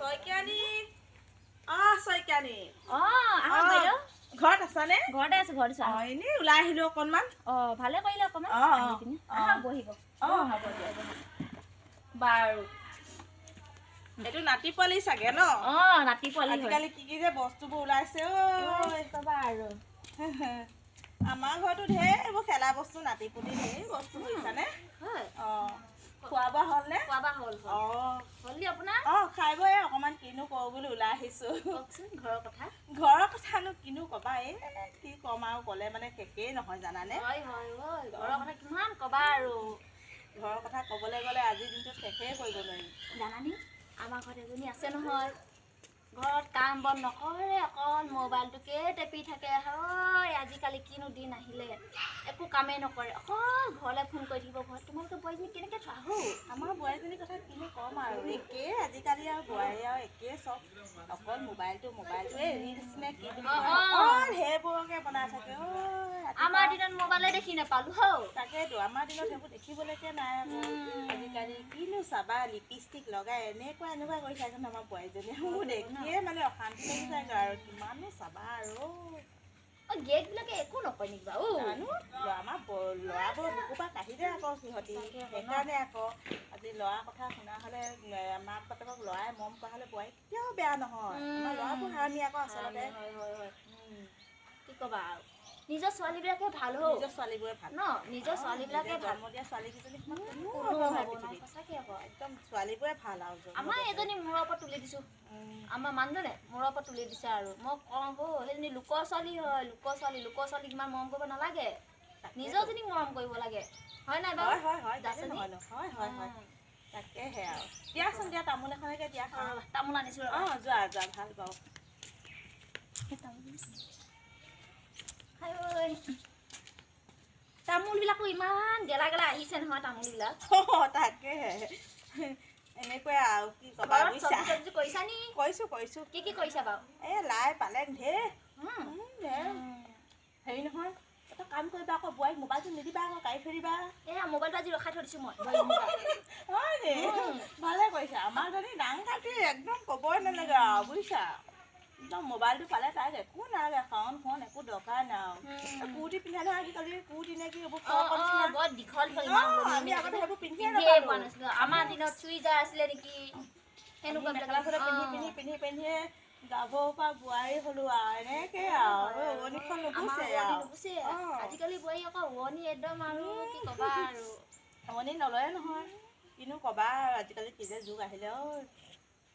শইকীয়ানী শইকীয়ানী আহক বাইদেউ ঘৰত আছানে? ঘৰতে আছো ঘৰত আছো এনেই ওলাই আহিলো অকণমান। ভালে কৰিলে অকণমান আহক বহিব হ'ব দিয়ক বাৰু। এইটো নাতি পোৱালি চাগে ন? নাতি পোৱালি আজিকালি কি কি যে বস্তুবোৰ ওলাইছে কবা আৰু আমাৰ ঘৰতো ঢেৰ এইবোৰ খেলা বস্তু নাতি পুতি ঢেৰ বস্তু বুজিছানে? খোৱা বোৱা হ'লনে? খোৱা বোৱা হ'ল হ'ল আপোনাৰ খাই বৈ অকণমান কিনো কৰো বুলি ওলাই আহিছো। কওকচোন ঘৰৰ কথা। ঘৰৰ কথানো কিনো কবা কি কম আৰু ক'লে মানে শেষেই নহয় জানানে? ঘৰৰ কথা কিমান কবা আৰু ঘৰৰ কথা ক'বলৈ গ'লে আজিৰ দিনটোত শেষেই কৰিব নোৱাৰিম। জানানি আমাৰ ঘৰত এজনী আছে নহয়, ঘৰত কাম বন নকৰে, অকল মোবাইলটোকে টেপি থাকে। হয় আজিকালি কিনো দিন আহিলে, একো কামেই নকৰে, অকল ঘৰলৈ ফোন কৰি থাকিব। ঘৰত তোমালোকে বোৱাৰীজনী কেনেকৈ থোৱা আমাৰ বোৱাৰীজনীৰ কথা কিনো ক'ম আৰু একেই আজিকালি আৰু বোৱাৰী আৰু একেই চব অকল মোবাইলটোৱে ৰিলচ নে কি সেইবোৰকে বনাই থাকে। আমাৰ দিনত মোবাইলে দেখি নাপালো হৌ। তাকেতো আমাৰ দিনত সেইবোৰ দেখিবলৈকে নাই আকৌ। আজিকালি কিনো চাবা লিপষ্টিক লগাই এনেকুৱা কৰি থাকে আমাৰ বোৱাৰীজনীয়ে। মোৰ দেখিয়ে মানে অশান্তি লাগি যায় আৰু কিমানো চাবা আৰু গেটবিলাকে একো নকয় নেকি বাৰু? আমাৰ ল'ৰাবোৰ বুকুৰ পৰা কাঢ়ি যায় আকৌ সিহঁতি। সেইকাৰণে আকৌ আজি ল'ৰাৰ কথা শুনা হ'লে মাক বাপেকক ল'ৰাই মৰম কৰা হ'লে বোৱাৰী কেতিয়াও বেয়া নহয়। আমাৰ ল'ৰাবোৰ হাৰামি আকৌ আচলতে। কি ক'বা আৰু নিজৰ ছোৱালীবিলাকে ভাল হও। নিজৰ ছোৱালীবোৰে ভাল ন নিজৰ ছোৱালীবিলাকে জন্ম দিয়া ছোৱালীকেইজনী সঁচাকে আকৌ একদম ছোৱালীবোৰে ভাল আৰু আমাৰ এজনী মূৰৰ ওপৰত তুলি দিছো। আমাৰ মানুহজনে মূৰৰ ওপৰত তুলি দিছে আৰু মই কওঁ সেইজনী লোকৰ ছোৱালী হয়। লোকৰ ছোৱালীক ইমান মৰম কৰিব নালাগে, নিজৰজনীক মৰম কৰিব লাগে। হয় নাই বাৰু? তাকেহে আৰু দিয়াচোন দিয়া তামোল এখনকে দিয়া। তামোল আনিছো যোৱা ভাল পাওঁ। তামোল বিলাকো ইমান গেলা আহিছে নহয় তামোল বিলাক। তাকেহে এনেকুৱাই আৰু কি কবা কৰিছা নি? কৰিছো কি কৰিছা বাৰু? লাই পালেং ঢেৰ হেৰি নহয় এটা কাম কৰিবা আকৌ বোৱাৰীক মোবাইলটো নিদিবা আকৌ গাড়ী ফেৰিবা। মোবাইলটো আজি ৰখাই থৈ দিছো মই। ভালে কৰিছা। আমাৰ জনী ডাঙৰ কাটি একদম ক'বই নালাগে আৰু বুজিছা। একদম মোবাইলটো পালে তাইক একো নালাগে, খাওন একো দৰকাৰ নাই আৰু কুৰ্তি পিন্ধা নহয় আজিকালি। কুৰ্তি নে কি এইবোৰ বৰ দীঘল আমি আগতে সেইবোৰ পিন্ধিয়ে নাছিলো। আমাৰ দিনত চুইজাৰ আছিলে নেকি সেনেকুৱা মেখেলা চাদৰ পিন্ধিয়ে গাভৰুৰ পৰা বোৱাৰী হলো আৰু এনেকে আৰু উৰণিখন নুগুচে। আজিকালি বোৱাৰী আকৌ উৰণি একদম আৰু কি কবা আৰু উৰণি নলয়ে নহয়। কিনো কবা আৰু আজিকালি কি যে যুগ আহিলে